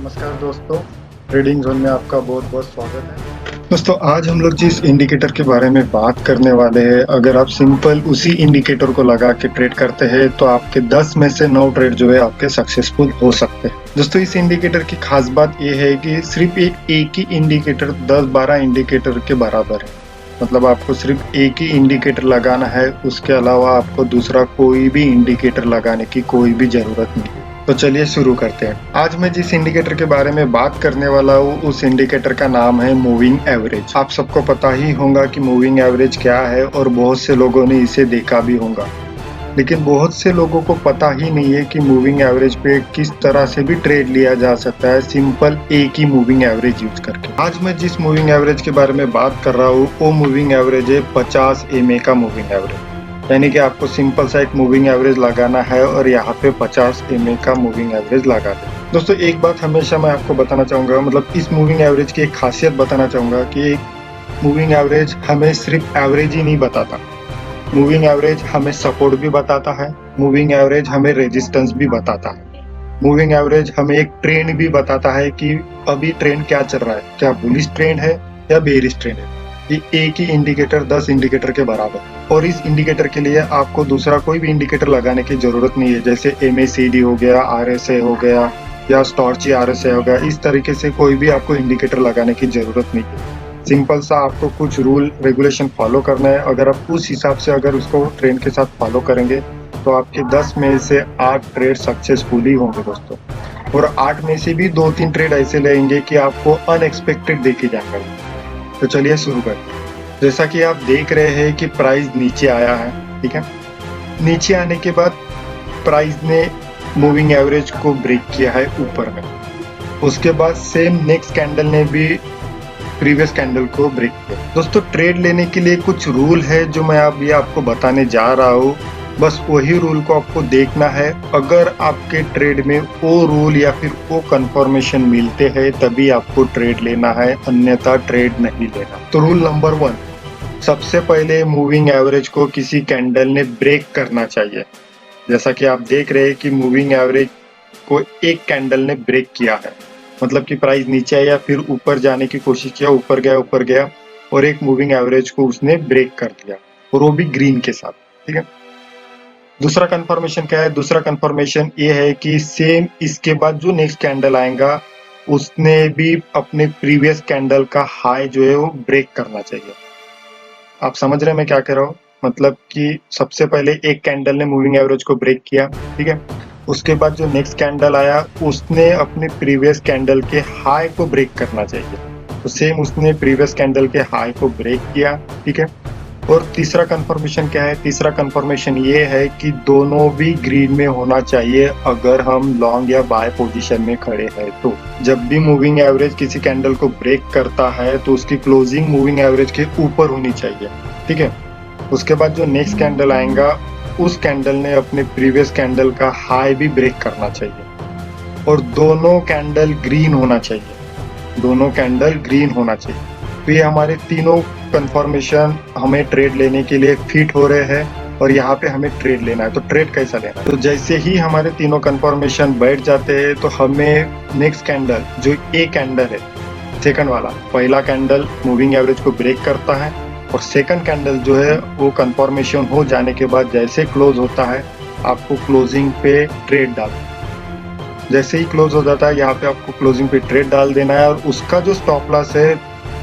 नमस्कार दोस्तों, trading zone में आपका बहुत बहुत स्वागत है। दोस्तों आज हम लोग जिस इंडिकेटर के बारे में बात करने वाले हैं, अगर आप सिंपल उसी इंडिकेटर को लगा के ट्रेड करते हैं तो आपके 10 में से 9 ट्रेड जो है आपके सक्सेसफुल हो सकते हैं। दोस्तों इस इंडिकेटर की खास बात यह है कि सिर्फ एक ही इंडिकेटर 10-12 इंडिकेटर के बराबर है। मतलब आपको सिर्फ एक ही इंडिकेटर लगाना है, उसके अलावा आपको दूसरा कोई भी इंडिकेटर लगाने की कोई भी जरूरत नहीं है। तो चलिए शुरू करते हैं। आज मैं जिस इंडिकेटर के बारे में बात करने वाला हूँ उस इंडिकेटर का नाम है मूविंग एवरेज। आप सबको पता ही होगा कि मूविंग एवरेज क्या है और बहुत से लोगों ने इसे देखा भी होगा, लेकिन बहुत से लोगों को पता ही नहीं है कि मूविंग एवरेज पे किस तरह से भी ट्रेड लिया जा सकता है सिंपल एक ही मूविंग एवरेज यूज करके। आज मैं जिस मूविंग एवरेज के बारे में बात कर रहा हूँ वो मूविंग एवरेज है 50 EMA का मूविंग एवरेज। यानी कि आपको सिंपल सा एक मूविंग एवरेज लगाना है और यहाँ पे 50 EMA का मूविंग एवरेज लगा दें। दोस्तों एक बात हमेशा मैं आपको बताना चाहूंगा, मतलब इस मूविंग एवरेज की एक खासियत बताना चाहूंगा कि मूविंग एवरेज हमें सिर्फ एवरेज ही नहीं बताता, मूविंग एवरेज हमें सपोर्ट भी बताता है, मूविंग एवरेज हमें रेजिस्टेंस भी बताता है, मूविंग एवरेज हमें एक ट्रेंड भी बताता है कि अभी ट्रेंड क्या चल रहा है, क्या बुलिश ट्रेंड है या बेरिश ट्रेंड है। ये एक ही इंडिकेटर 10 इंडिकेटर के बराबर है और इस इंडिकेटर के लिए आपको दूसरा कोई भी इंडिकेटर लगाने की जरूरत नहीं है, जैसे MACD हो गया, RSI हो गया या स्टॉर्ची RSI हो गया। इस तरीके से कोई भी आपको इंडिकेटर लगाने की जरूरत नहीं है। सिंपल सा आपको कुछ रूल रेगुलेशन फॉलो करना है। अगर आप उस हिसाब से अगर उसको ट्रेंड के साथ फॉलो करेंगे तो आपके 10 में से 8 ट्रेड सक्सेसफुली होंगे दोस्तों, और 8 में से भी 2-3 ट्रेड ऐसे लेंगे कि आपको अनएक्सपेक्टेड देखे जाएंगे। तो चलिए शुरू करते। जैसा कि आप देख रहे हैं कि प्राइस नीचे आया है, ठीक है। नीचे आने के बाद प्राइस ने मूविंग एवरेज को ब्रेक किया है ऊपर में। उसके बाद सेम नेक्स्ट कैंडल ने भी प्रीवियस कैंडल को ब्रेक किया। दोस्तों ट्रेड लेने के लिए कुछ रूल है जो मैं अभी आपको बताने जा रहा हूँ, बस वही रूल को आपको देखना है। अगर आपके ट्रेड में वो रूल या फिर वो कंफर्मेशन मिलते हैं तभी आपको ट्रेड लेना है, अन्यथा ट्रेड नहीं लेना। तो रूल नंबर 1, सबसे पहले मूविंग एवरेज को किसी कैंडल ने ब्रेक करना चाहिए। जैसा कि आप देख रहे हैं कि मूविंग एवरेज को एक कैंडल ने ब्रेक किया है, मतलब कि प्राइस नीचे आया फिर ऊपर जाने की कोशिश किया, ऊपर गया और एक मूविंग एवरेज को उसने ब्रेक कर दिया, और वो भी ग्रीन के साथ, ठीक है। दूसरा कंफर्मेशन क्या है? दूसरा कंफर्मेशन ये है कि सेम इसके बाद जो नेक्स्ट कैंडल आएगा उसने भी अपने प्रीवियस कैंडल का हाई जो है वो ब्रेक करना चाहिए। आप समझ रहे हैं मैं क्या कह रहा हूँ? मतलब कि सबसे पहले एक कैंडल ने मूविंग एवरेज को ब्रेक किया, ठीक है। उसके बाद जो नेक्स्ट कैंडल आया उसने अपने प्रीवियस कैंडल के हाई को ब्रेक करना चाहिए। तो सेम उसने प्रीवियस कैंडल के हाई को ब्रेक किया, ठीक है। और तीसरा कंफर्मेशन क्या है? तीसरा कंफर्मेशन ये है कि दोनों भी ग्रीन में होना चाहिए अगर हम लॉन्ग या बाय पोजीशन में खड़े हैं। तो जब भी मूविंग एवरेज किसी कैंडल को ब्रेक करता है तो उसकी क्लोजिंग मूविंग एवरेज के ऊपर होनी चाहिए, ठीक है। उसके बाद जो नेक्स्ट कैंडल आएगा उस कैंडल ने अपने प्रीवियस कैंडल का हाई भी ब्रेक करना चाहिए और दोनों कैंडल ग्रीन होना चाहिए, दोनों कैंडल ग्रीन होना चाहिए। तो ये हमारे तीनों कंफर्मेशन हमें ट्रेड लेने के लिए फिट हो रहे हैं और यहाँ पे हमें ट्रेड लेना है। तो ट्रेड कैसा लेना है? तो जैसे ही हमारे तीनों कंफर्मेशन बैठ जाते हैं तो हमें नेक्स्ट कैंडल जो ए कैंडल है सेकंड वाला, पहला कैंडल मूविंग एवरेज को ब्रेक करता है और सेकंड कैंडल जो है वो कंफर्मेशन हो जाने के बाद जैसे क्लोज होता है आपको क्लोजिंग पे ट्रेड डालना। जैसे ही क्लोज हो जाता है यहाँ पे आपको क्लोजिंग पे ट्रेड डाल देना है और उसका जो स्टॉप लॉस है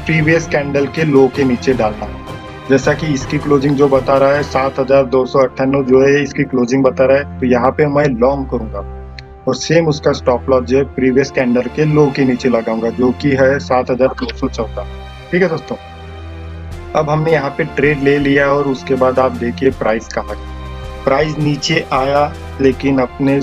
प्रीवियस कैंडल के लो के नीचे डालना है। जैसा कि इसकी क्लोजिंग जो बता रहा है 7298 जो है इसकी क्लोजिंग बता रहा है, तो यहाँ पे मैं लॉन्ग करूंगा और सेम उसका स्टॉप लॉस जो है प्रीवियस कैंडल के लो के नीचे लगाऊंगा जो कि है 7214। ठीक है दोस्तों, अब हमने यहाँ पे ट्रेड ले लिया और उसके बाद आप देखिए प्राइस कहाँ, प्राइस नीचे आया लेकिन अपने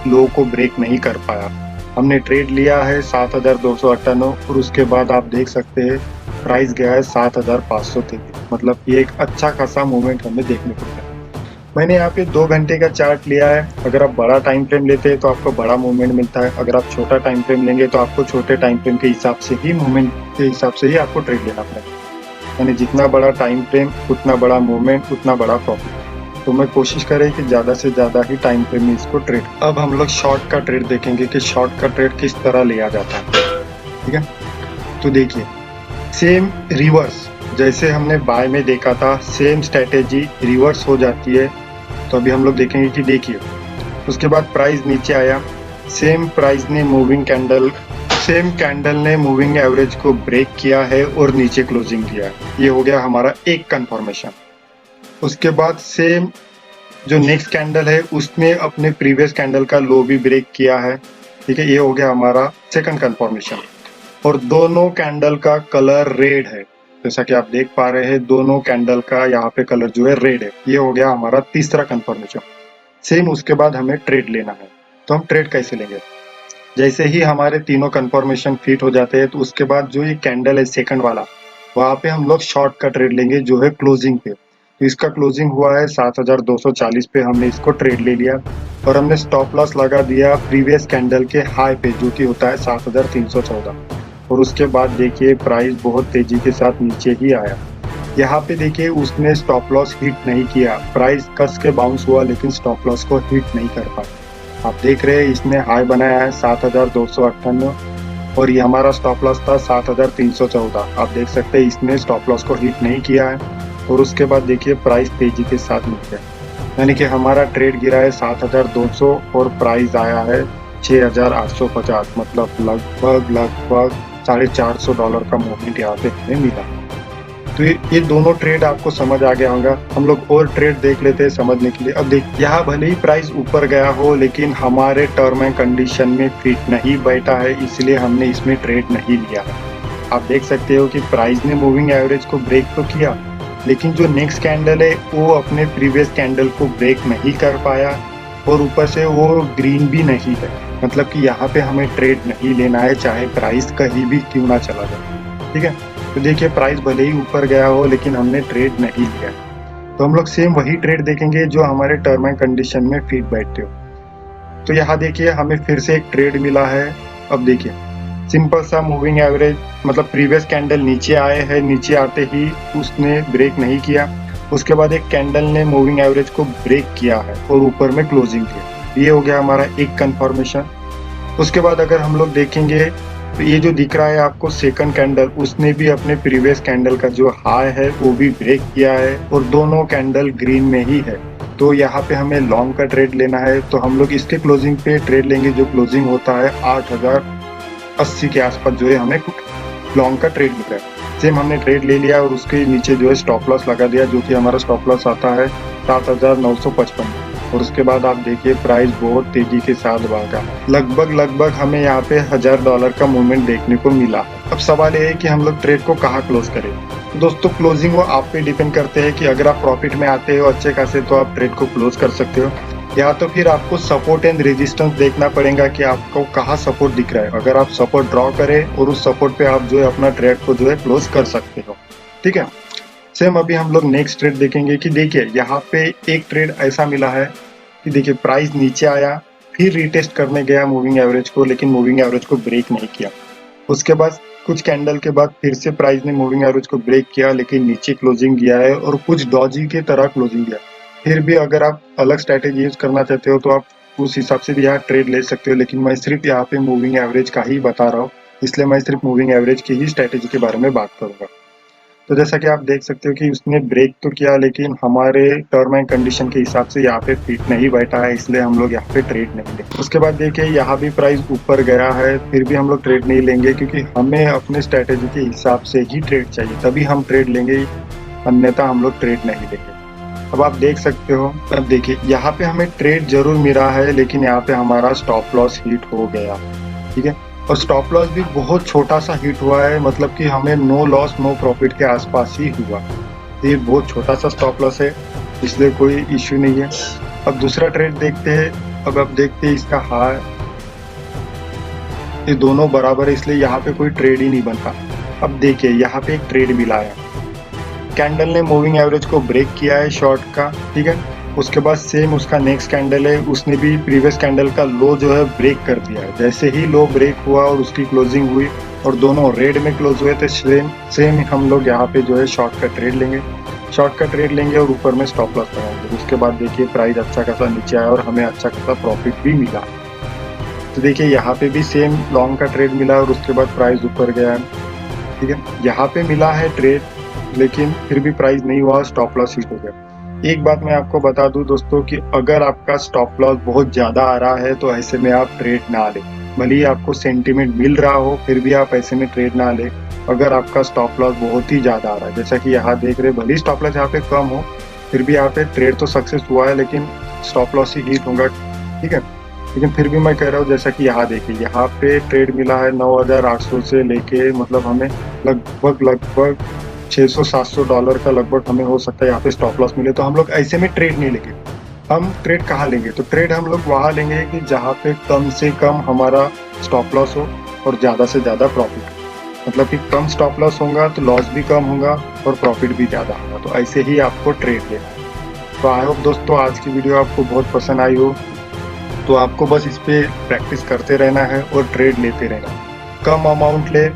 लो को ब्रेक नहीं कर पाया। हमने ट्रेड लिया है 7298 और उसके बाद आप देख सकते हैं प्राइस गया है 7533। मतलब ये एक अच्छा खासा मूवमेंट हमें देखने को मिला। मैंने यहाँ पे 2 घंटे का चार्ट लिया है। अगर आप बड़ा टाइम फ्रेम लेते हैं तो आपको बड़ा मूवमेंट मिलता है, अगर आप छोटा टाइम फ्रेम लेंगे तो आपको छोटे टाइम फ्रेम के हिसाब से ही मूवमेंट के हिसाब से ही आपको ट्रेड लेना पड़ेगा। यानी जितना बड़ा टाइम फ्रेम उतना बड़ा मूवमेंट उतना बड़ा प्रॉफिट। तो मैं कोशिश करें कि ज़्यादा से ज़्यादा ही टाइम पे मैं इसको ट्रेड। अब हम लोग शॉर्ट का ट्रेड देखेंगे कि शॉर्ट का ट्रेड किस तरह लिया जाता है। ठीक है, तो देखिए सेम रिवर्स जैसे हमने बाय में देखा था, सेम स्ट्रेटेजी रिवर्स हो जाती है। तो अभी हम लोग देखेंगे कि देखिए उसके बाद प्राइस नीचे आया, सेम कैंडल ने मूविंग एवरेज को ब्रेक किया है और नीचे क्लोजिंग किया है। ये हो गया हमारा एक कंफर्मेशन। उसके बाद सेम जो नेक्स्ट कैंडल है उसने अपने प्रीवियस कैंडल का लो भी ब्रेक किया है। ठीक है, ये हो गया हमारा सेकंड कंफर्मेशन। और दोनों कैंडल का कलर रेड है, जैसा कि आप देख पा रहे हैं दोनों कैंडल का यहाँ पे कलर जो है रेड है। ये हो गया हमारा तीसरा कंफर्मेशन। सेम उसके बाद हमें ट्रेड लेना है। तो हम ट्रेड कैसे लेंगे? जैसे ही हमारे तीनों कंफर्मेशन फिट हो जाते हैं तो उसके बाद जो ये कैंडल है सेकंड वाला, वहां पे हम लोग शॉर्ट का ट्रेड लेंगे जो है क्लोजिंग पे। तो इसका क्लोजिंग हुआ है 7240 पे, हमने इसको ट्रेड ले लिया और हमने स्टॉप लॉस लगा दिया प्रीवियस कैंडल के हाई पे जो कि होता है 7314। और उसके बाद देखिए प्राइस बहुत तेजी के साथ नीचे ही आया। यहाँ पे देखिए उसने स्टॉप लॉस हिट नहीं किया, प्राइस कस के बाउंस हुआ लेकिन स्टॉप लॉस को हिट नहीं कर पाया। आप देख रहे हैं इसने हाई बनाया है 7298 और ये हमारा स्टॉप लॉस था 7314। आप देख सकते हैं इसने स्टॉप लॉस को हिट नहीं किया है। और उसके बाद देखिए प्राइस तेजी के साथ नीचे, यानी कि हमारा ट्रेड गिरा है 7200 और प्राइस आया है 6850, मतलब लगभग $450 का मूवमेंट यहाँ पे हमें मिला। तो ये दोनों ट्रेड आपको समझ आ गया होगा। हम लोग और ट्रेड देख लेते हैं समझने के लिए। अब देख यहाँ भले ही प्राइस ऊपर गया हो लेकिन हमारे टर्म एंड कंडीशन में फिट नहीं बैठा है, इसलिए हमने इसमें ट्रेड नहीं लिया है। आप देख सकते हो कि प्राइस ने मूविंग एवरेज को ब्रेक तो किया लेकिन जो नेक्स्ट कैंडल है वो अपने प्रीवियस कैंडल को ब्रेक नहीं कर पाया और ऊपर से वो ग्रीन भी नहीं है, मतलब कि यहाँ पे हमें ट्रेड नहीं लेना है चाहे प्राइस कहीं भी क्यों ना चला जाए। ठीक है, तो देखिए प्राइस भले ही ऊपर गया हो लेकिन हमने ट्रेड नहीं लिया। तो हम लोग सेम वही ट्रेड देखेंगे जो हमारे टर्म एंड कंडीशन में फिट बैठते हो। तो यहाँ देखिए हमें फिर से एक ट्रेड मिला है। अब देखिए सिंपल सा मूविंग एवरेज, मतलब प्रीवियस कैंडल नीचे आए हैं, नीचे आते ही उसने ब्रेक नहीं किया। उसके बाद एक कैंडल ने मूविंग एवरेज को ब्रेक किया है और ऊपर में क्लोजिंग किया। ये हो गया हमारा एक कंफर्मेशन। उसके बाद अगर हम लोग देखेंगे तो ये जो दिख रहा है आपको सेकंड कैंडल, उसने भी अपने प्रीवियस कैंडल का जो हाई है वो भी ब्रेक किया है और दोनों कैंडल ग्रीन में ही है। तो यहाँ पे हमें लॉन्ग का ट्रेड लेना है। तो हम लोग इसके क्लोजिंग पे ट्रेड लेंगे जो क्लोजिंग होता है 8080 के आसपास, जो है हमें लॉन्ग का ट्रेड मिल रहा है। सेम हमने ट्रेड ले लिया और उसके नीचे जो है स्टॉप लॉस लगा दिया, जो कि हमारा स्टॉप लॉस आता है 7955। और उसके बाद आप देखिए प्राइस बहुत तेजी के साथ भागा, लगभग हमें यहाँ पे $1000 का मूवमेंट देखने को मिला। अब सवाल ये है कि हम लोग ट्रेड को कहाँ क्लोज करें। तो दोस्तों क्लोजिंग वो आप पे डिपेंड करते हैं कि अगर आप प्रॉफिट में आते हो अच्छे खासे तो आप ट्रेड को क्लोज कर सकते हो, या तो फिर आपको सपोर्ट एंड रेजिस्टेंस देखना पड़ेगा कि आपको कहाँ सपोर्ट दिख रहा है। अगर आप सपोर्ट ड्रॉ करें और उस सपोर्ट पे आप जो है अपना ट्रेड को जो है क्लोज कर सकते हो। ठीक है, सेम अभी हम लोग नेक्स्ट ट्रेड देखेंगे कि देखिए यहाँ पे एक ट्रेड ऐसा मिला है कि देखिए प्राइस नीचे आया, फिर रीटेस्ट करने गया मूविंग एवरेज को, लेकिन मूविंग एवरेज को ब्रेक नहीं किया। उसके बाद कुछ कैंडल के बाद फिर से प्राइस ने मूविंग एवरेज को ब्रेक किया लेकिन नीचे क्लोजिंग दिया है और कुछ डॉजी के तरह क्लोजिंग दिया। फिर भी अगर आप अलग स्ट्रैटेजी यूज करना चाहते हो तो आप उस हिसाब से भी यहाँ ट्रेड ले सकते हो, लेकिन मैं सिर्फ यहाँ पे मूविंग एवरेज का ही बता रहा हूँ, इसलिए मैं सिर्फ मूविंग एवरेज की ही स्ट्रैटेजी के बारे में बात करूंगा। तो जैसा कि आप देख सकते हो कि उसने ब्रेक तो किया लेकिन हमारे टर्म एंड कंडीशन के हिसाब से यहाँ पे फिट नहीं बैठा है, इसलिए हम लोग यहाँ पे ट्रेड नहीं लेंगे। उसके बाद देखिए यहाँ भी प्राइस ऊपर गया है, फिर भी हम लोग ट्रेड नहीं लेंगे क्योंकि हमें अपने स्ट्रैटेजी के हिसाब से ही ट्रेड चाहिए, तभी हम ट्रेड लेंगे, अन्यथा हम लोग ट्रेड नहीं लेंगे। अब आप देख सकते हो, अब देखिए यहाँ पे हमें ट्रेड जरूर मिला है लेकिन यहाँ पे हमारा स्टॉप लॉस हिट हो गया। ठीक है, और स्टॉप लॉस भी बहुत छोटा सा हिट हुआ है, मतलब कि हमें नो लॉस नो प्रॉफिट के आसपास ही हुआ। ये बहुत छोटा सा स्टॉप लॉस है, इसलिए कोई इश्यू नहीं है। अब दूसरा ट्रेड देखते हैं। अब आप देखते हैं इसका हाई, ये दोनों बराबर है इसलिए यहाँ पे कोई ट्रेड ही नहीं बनता। अब देखिए यहाँ पे एक ट्रेड मिला है, कैंडल ने मूविंग एवरेज को ब्रेक किया है शॉर्ट का। ठीक है, उसके बाद सेम उसका नेक्स्ट कैंडल है, उसने भी प्रीवियस कैंडल का लो जो है ब्रेक कर दिया है। जैसे ही लो ब्रेक हुआ और उसकी क्लोजिंग हुई और दोनों रेड में क्लोज हुए थे, सेम हम लोग यहाँ पे जो है शॉर्ट का ट्रेड लेंगे। शॉर्ट का ट्रेड लेंगे और ऊपर में स्टॉप लॉस लगाएंगे। उसके बाद देखिए प्राइस अच्छा खासा नीचे आया और हमें अच्छा खासा प्रॉफिट भी मिला। तो देखिए यहाँ पे भी सेम लॉन्ग का ट्रेड मिला और उसके बाद प्राइस ऊपर गया। ठीक है, यहाँ पे मिला है ट्रेड लेकिन फिर भी प्राइस नहीं हुआ, स्टॉप लॉस हिट हो गया। एक बात मैं आपको बता दूं दोस्तों कि अगर आपका स्टॉप लॉस बहुत ज्यादा आ रहा है तो ऐसे में आप ट्रेड ना लें। भले ही आपको सेंटीमेंट मिल रहा हो फिर भी आप ऐसे में ट्रेड ना लें। अगर आपका स्टॉप लॉस बहुत ही ज्यादा आ रहा है, जैसा कि यहाँ देख रहे, भले ही स्टॉप लॉस यहाँ पे कम हो फिर भी यहाँ पे ट्रेड तो सक्सेस हुआ है लेकिन स्टॉप लॉस ही हिट होगा। ठीक है, लेकिन फिर भी मैं कह रहा हूँ जैसा कि यहाँ देखिए, यहाँ पे ट्रेड मिला है 9,800 से लेके, मतलब हमें लगभग $600-700 का लगभग हमें हो सकता है यहाँ पे स्टॉप लॉस मिले। तो हम लोग ऐसे में ट्रेड नहीं लेंगे। हम ट्रेड कहाँ लेंगे? तो ट्रेड हम लोग वहां लेंगे कि जहाँ पे कम से कम हमारा स्टॉप लॉस हो और ज्यादा से ज्यादा प्रॉफिट हो। मतलब कि कम स्टॉप लॉस होगा तो लॉस भी कम होगा और प्रॉफिट भी ज्यादा होगा। तो ऐसे ही आपको ट्रेड लेना है। तो आई होप दोस्तों आज की वीडियो आपको बहुत पसंद आई हो। तो आपको बस इस पे प्रैक्टिस करते रहना है और ट्रेड लेते रहना है। कम अमाउंट ले,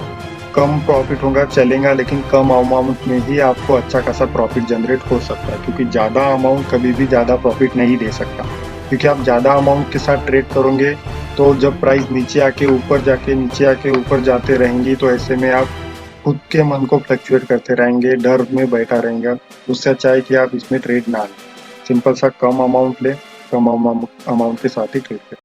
कम प्रॉफिट होगा चलेगा, लेकिन कम अमाउंट में ही आपको अच्छा खासा प्रॉफिट जनरेट हो सकता है, क्योंकि ज़्यादा अमाउंट कभी भी ज़्यादा प्रॉफिट नहीं दे सकता। क्योंकि आप ज़्यादा अमाउंट के साथ ट्रेड करोगे तो जब प्राइस नीचे आके ऊपर जाके नीचे आके ऊपर जाते रहेंगी तो ऐसे में आप खुद के मन को फ्लक्चुएट करते रहेंगे, डर में बैठा रहेंगे। उससे अच्छा है कि आप इसमें ट्रेड ना लें। सिंपल सा कम अमाउंट ले, कम अमाउंट के साथ ही ट्रेड करें।